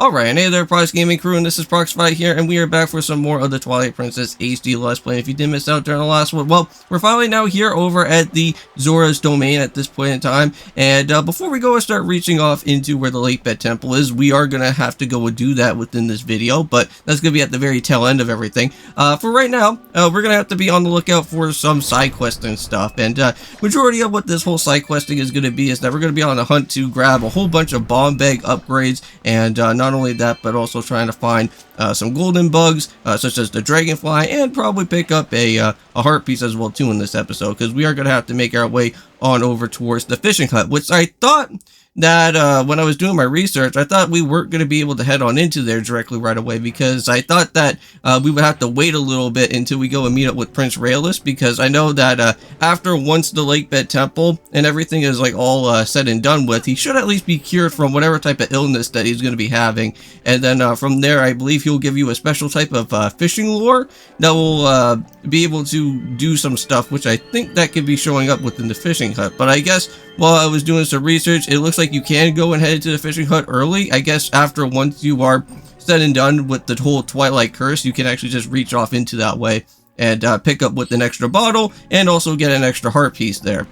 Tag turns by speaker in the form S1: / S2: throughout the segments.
S1: Alright, hey there, Prox Gaming Crew, and this is Proxify here, and we are back for some more of the Twilight Princess HD Let's Play. If you did miss out during the last one, well, we're finally now here over at the Zora's domain at this point in time, and before we go and start reaching off into where the Lake Bed Temple is, we are going to have to go and do that within this video, but that's going to be at the very tail end of everything. For right now, we're going to have to be on the lookout for some side quests and stuff, and majority of what this whole side questing is going to be is that we're going to be on a hunt to grab a whole bunch of bomb bag upgrades, and not only that, but also trying to find some golden bugs, such as the dragonfly, and probably pick up a heart piece as well too in this episode, because we are going to have to make our way on over towards the fishing hut, which I thought that when I was doing my research, I thought we weren't going to be able to head on into there directly right away, because I thought that we would have to wait a little bit until we go and meet up with Prince Rayless, because I know that after once the Lake Bed Temple and everything is like all said and done with, he should at least be cured from whatever type of illness that he's going to be having, and then from there I believe he'll give you a special type of fishing lure that will be able to do some stuff, which I think that could be showing up within the fishing hut. But I guess while I was doing some research, it looks like you can go and head into the fishing hut early. I guess after once you are said and done with the whole Twilight curse, you can actually just reach off into that way and pick up with an extra bottle and also get an extra heart piece there.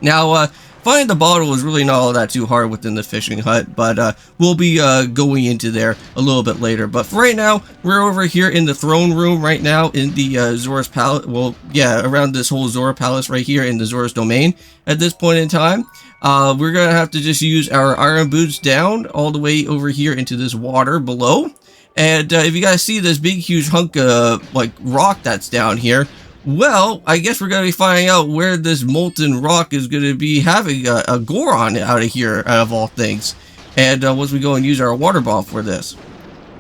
S1: Now, finding the bottle is really not all that too hard within the fishing hut, but we'll be going into there a little bit later. But for right now, we're over here in the throne room right now in the Zora's palace. Well, yeah, around this whole Zora palace right here in the Zora's domain at this point in time. We're going to have to just use our iron boots down all the way over here into this water below. And if you guys see this big huge hunk of like rock that's down here, well, I guess we're going to be finding out where this molten rock is going to be having a goron out of here, out of all things. And once we go and use our water bomb for this.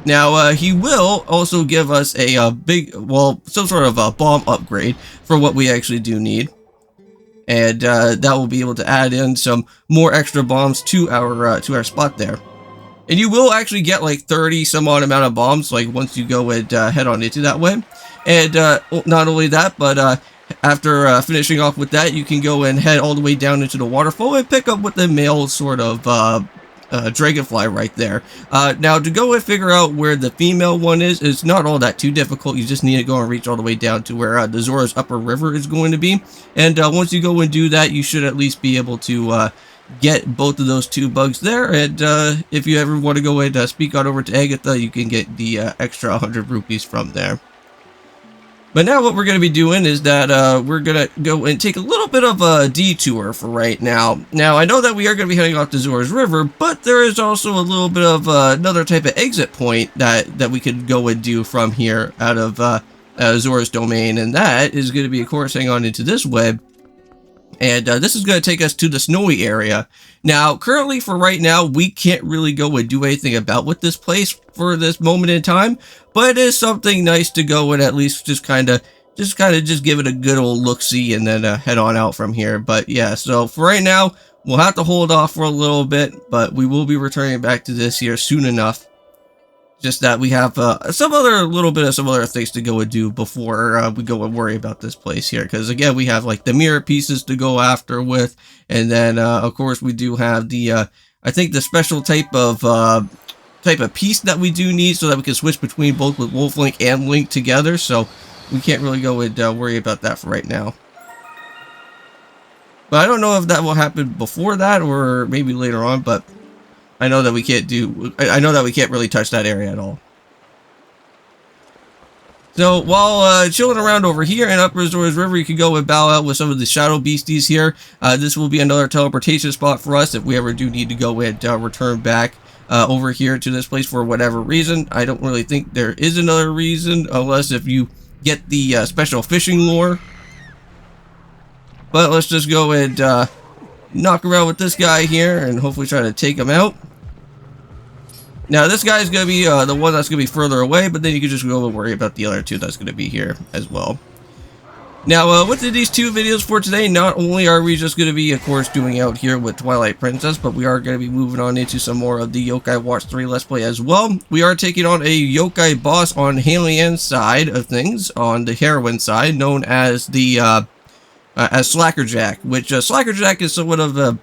S1: Now, he will also give us a big, well, some sort of a bomb upgrade for what we actually do need. And that will be able to add in some more extra bombs to our spot there. And you will actually get like 30 some odd amount of bombs, like once you go and head on into that way. And not only that, but after finishing off with that, you can go and head all the way down into the waterfall and pick up with the male sort of dragonfly right there. Now, to go and figure out where the female one is, it's not all that too difficult. You just need to go and reach all the way down to where the Zora's upper river is going to be. And once you go and do that, you should at least be able to get both of those two bugs there. And if you ever want to go and speak out over to Agatha, you can get the extra 100 rupees from there. But now what we're going to be doing is that we're going to go and take a little bit of a detour for right now. Now, I know that we are going to be heading off to Zora's River, but there is also a little bit of another type of exit point that we could go and do from here out of Zora's domain, and that is going to be, of course, hang on into this web. And this is going to take us to the snowy area. Now, currently for right now, we can't really go and do anything about with this place for this moment in time. But it is something nice to go and at least just kind of give it a good old look-see and then head on out from here. But yeah, so for right now, we'll have to hold off for a little bit. But we will be returning back to this here soon enough. Just that we have some other things to go and do before we go and worry about this place here. Because again, we have like the mirror pieces to go after with, and then of course we do have the I think the special type of piece that we do need so that we can switch between both with Wolf Link and Link together. So we can't really go and worry about that for right now. But I don't know if that will happen before that or maybe later on. But I know that we can't really touch that area at all. So while chilling around over here in Upper Zora's River, you can go and bow out with some of the shadow beasties here. This will be another teleportation spot for us if we ever do need to go and return back over here to this place for whatever reason. I don't really think there is another reason, unless if you get the special fishing lure. But let's just go and knock around with this guy here and hopefully try to take him out. Now, this guy's going to be the one that's going to be further away, but then you can just go and worry about the other two that's going to be here as well. Now, with these two videos for today, not only are we just going to be, of course, doing out here with Twilight Princess, but we are going to be moving on into some more of the Yokai Watch 3 Let's Play as well. We are taking on a Yokai boss on Halian's side of things, on the heroine side, known as the as Slackerjack, which Slackerjack is somewhat of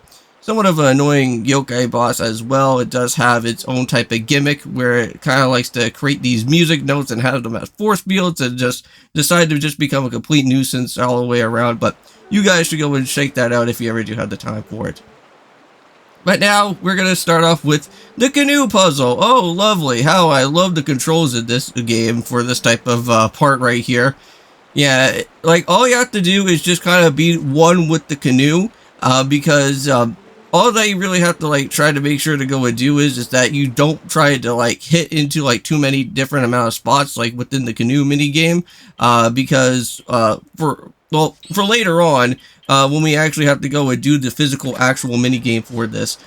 S1: somewhat of an annoying yokai boss as well. It does have its own type of gimmick where it kind of likes to create these music notes and have them as force fields and just decide to just become a complete nuisance all the way around. But you guys should go and check that out if you ever do have the time for it. But now we're going to start off with the canoe puzzle. Oh, lovely. How I love the controls in this game for this type of part right here. Yeah, like all you have to do is just kind of be one with the canoe, because all that you really have to like try to make sure to go and do is that you don't try to like hit into like too many different amount of spots like within the canoe mini game, because for later on, when we actually have to go and do the physical actual mini game for this,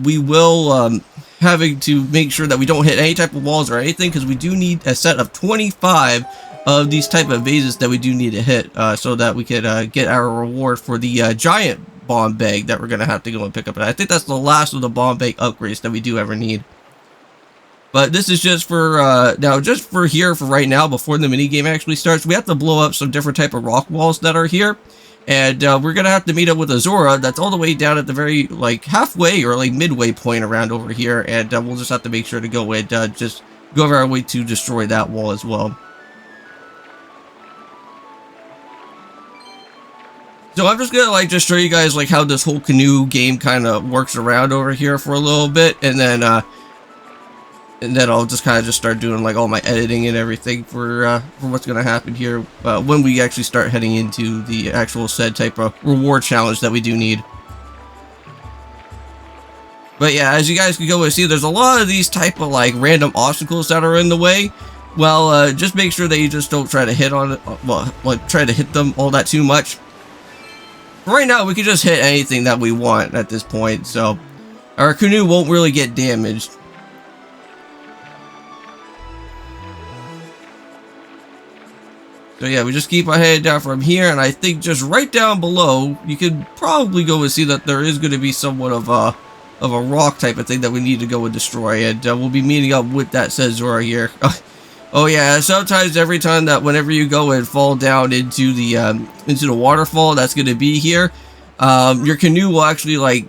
S1: we will having to make sure that we don't hit any type of walls or anything, because we do need a set of 25 of these type of vases that we do need to hit, so that we could get our reward for the giant bomb bag that we're gonna have to go and pick up. And I think that's the last of the bomb bag upgrades that we do ever need. But this is just for now, just for here for right now, before the mini game actually starts. We have to blow up some different type of rock walls that are here, and we're gonna have to meet up with a Zora that's all the way down at the very like halfway or like midway point around over here, and we'll just have to make sure to go and just go over our way to destroy that wall as well. So I'm just gonna like just show you guys like how this whole canoe game kind of works around over here for a little bit, and then I'll just kind of just start doing like all my editing and everything for what's gonna happen here when we actually start heading into the actual said type of reward challenge that we do need. But yeah, as you guys can go and see, there's a lot of these type of like random obstacles that are in the way. Well, just make sure that you just don't try to hit on it. Well, like try to hit them all that too much. Right now, we can just hit anything that we want at this point, so our canoe won't really get damaged. So yeah, we just keep on heading down from here, and I think just right down below, you could probably go and see that there is going to be somewhat of a rock type of thing that we need to go and destroy, and we'll be meeting up with that said Zora here. Oh yeah, sometimes every time that whenever you go and fall down into the waterfall that's going to be here, your canoe will actually like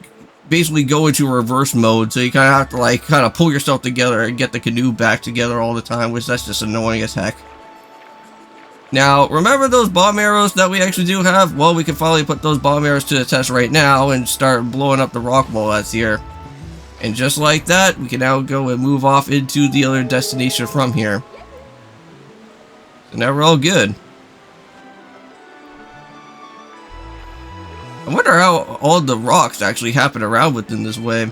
S1: basically go into reverse mode, so you kind of have to like kind of pull yourself together and get the canoe back together all the time, which that's just annoying as heck. Now, remember those bomb arrows that we actually do have? Well, we can finally put those bomb arrows to the test right now and start blowing up the rock wall that's here. And just like that, we can now go and move off into the other destination from here. So now we're all good. I wonder how all the rocks actually happen around within this way.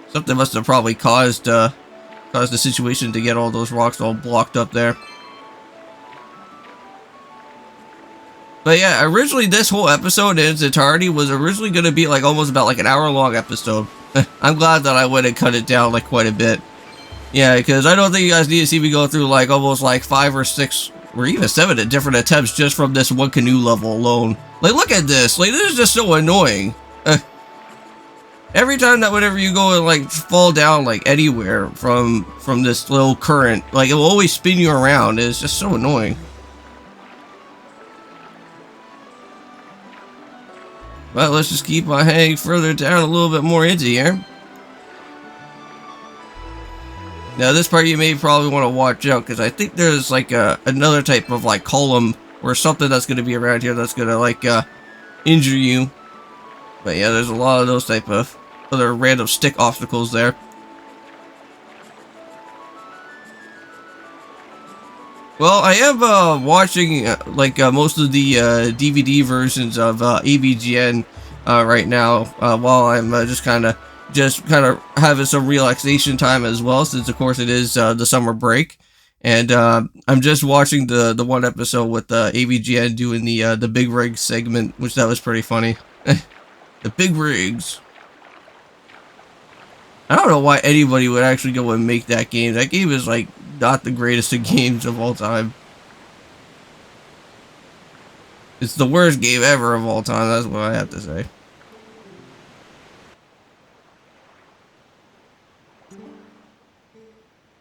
S1: Something must have probably caused the situation to get all those rocks all blocked up there. But yeah, originally this whole episode in its entirety was originally going to be like almost about like an hour-long episode. I'm glad that I went and cut it down like quite a bit. Yeah, because I don't think you guys need to see me go through like almost like 5 or 6 or even 7 different attempts just from this one canoe level alone. Like, look at this. Like, this is just so annoying. Every time that whenever you go and like fall down like anywhere from this little current, like it will always spin you around. It's just so annoying. But let's just keep on heading further down a little bit more into here. Now this part you may probably want to watch out, because I think there's like another type of like column or something that's going to be around here that's going to like injure you. But yeah, there's a lot of those type of other random stick obstacles there. Well, I am watching like most of the DVD versions of AVGN right now, while I'm just kind of having some relaxation time as well, since of course it is the summer break, and I'm just watching the one episode with AVGN doing the big rig segment, which that was pretty funny. The big rigs. I don't know why anybody would actually go and make that game. That game is like not the greatest of games of all time. It's the worst game ever of all time, that's what I have to say.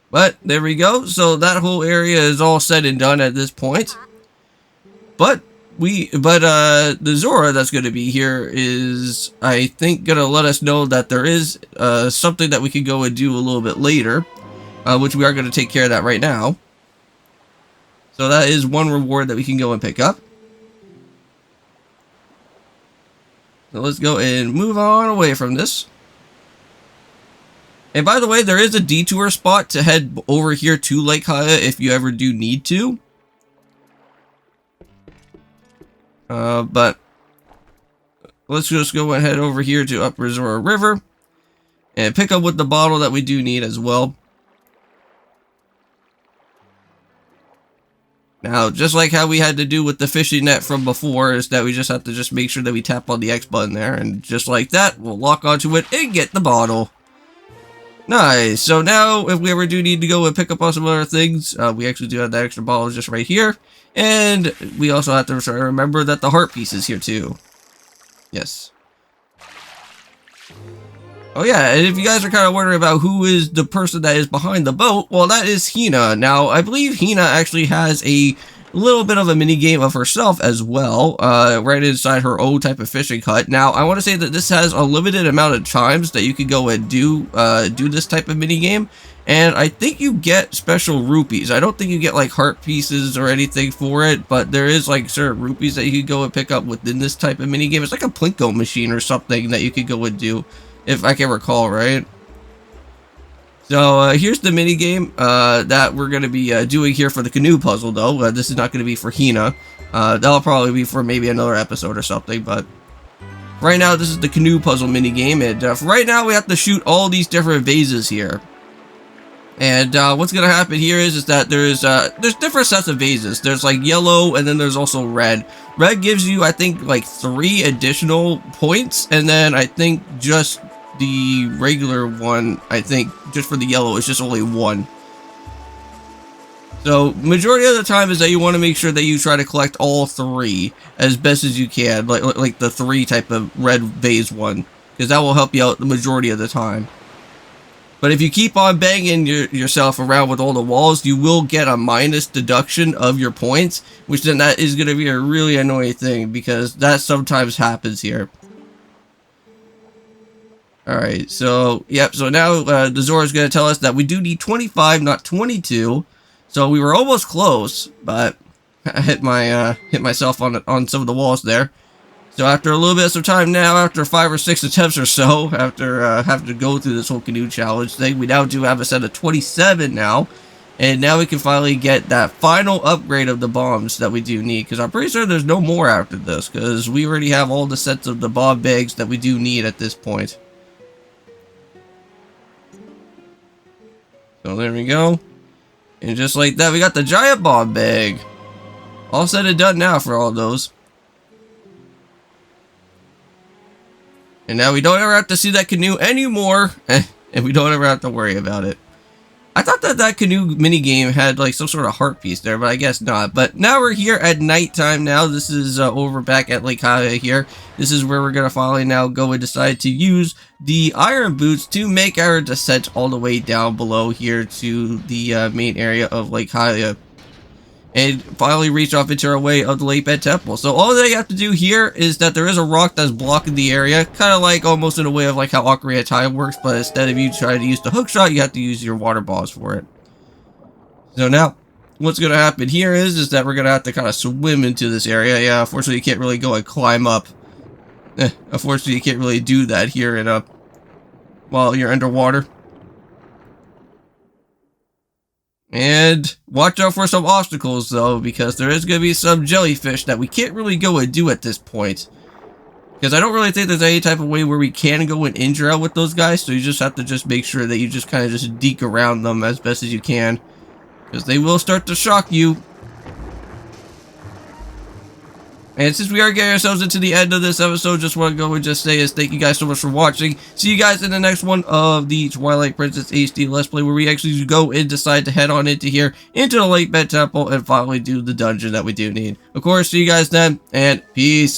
S1: But there we go. So that whole area is all said and done at this point. But the Zora that's going to be here is, I think, going to let us know that there is something that we can go and do a little bit later, which we are going to take care of that right now. So that is one reward that we can go and pick up. So let's go and move on away from this. And by the way, there is a detour spot to head over here to Lake Hylia if you ever do need to. But let's just go and head over here to Upper Zora River and pick up with the bottle that we do need as well. Now, just like how we had to do with the fishing net from before, is that we just have to just make sure that we tap on the X button there, and just like that, we'll lock onto it and get the bottle. Nice. So now, if we ever do need to go and pick up on some other things, we actually do have that extra bottle just right here. And we also have to remember that the heart piece is here too. Yes. Oh yeah, and if you guys are kind of wondering about who is the person that is behind the boat, well, that is Hina. Now, I believe Hina actually has a little bit of a mini game of herself as well, right inside her own type of fishing hut. Now, I want to say that this has a limited amount of times that you can go and do this type of mini game, and I think you get special rupees. I don't think you get like heart pieces or anything for it, but there is like certain rupees that you can go and pick up within this type of mini game. It's like a Plinko machine or something that you could go and do, if I can recall right. So here's the mini game that we're going to be doing here for the canoe puzzle, though. This is not going to be for Hina. That'll probably be for maybe another episode or something, but right now this is the canoe puzzle mini game, and right now we have to shoot all these different vases here. And what's going to happen here is that there's different sets of vases. There's like yellow, and then there's also red. Red gives you, I think, like 3 additional points, and then I think just the regular one, I think, just for the yellow, is just only 1. So, majority of the time is that you want to make sure that you try to collect all 3 as best as you can, like the 3 type of red vase one, because that will help you out the majority of the time. But if you keep on banging yourself around with all the walls, you will get a minus deduction of your points, which then that is going to be a really annoying thing, because that sometimes happens here. Alright, so, yep, so now the Zora is going to tell us that we do need 25, not 22. So we were almost close, but I hit myself on some of the walls there. So after a little bit of time now, after 5 or 6 attempts or so, after having to go through this whole canoe challenge thing, we now do have a set of 27 now. And now we can finally get that final upgrade of the bombs that we do need, because I'm pretty sure there's no more after this, because we already have all the sets of the bomb bags that we do need at this point. So there we go. And just like that, we got the giant bomb bag. All said and done now for all those. And now we don't ever have to see that canoe anymore. And we don't ever have to worry about it. I thought that canoe minigame had like some sort of heart piece there, but I guess not. But now we're here at nighttime now. This is over back at Lake Hylia here. This is where we're going to finally now go and decide to use the iron boots to make our descent all the way down below here to the main area of Lake Hylia. And finally reach off into our way of the Lake Bed Temple. So all that you have to do here is that there is a rock that's blocking the area, kind of like almost in a way of like how Ocarina of Time works, but instead of you trying to use the hook shot, you have to use your water balls for it. So now, what's going to happen here is that we're going to have to kind of swim into this area. Yeah, unfortunately you can't really go and climb up. Unfortunately you can't really do that here in while you're underwater. And watch out for some obstacles, though, because there is going to be some jellyfish that we can't really go and do at this point. Because I don't really think there's any type of way where we can go and injure out with those guys, so you just have to just make sure that you just kind of just deke around them as best as you can. Because they will start to shock you. And since we are getting ourselves into the end of this episode, just want to go and just say thank you guys so much for watching. See you guys in the next one of the Twilight Princess HD Let's Play, where we actually go and decide to head on into here, into the Lake Bed Temple, and finally do the dungeon that we do need. Of course, see you guys then, and peace.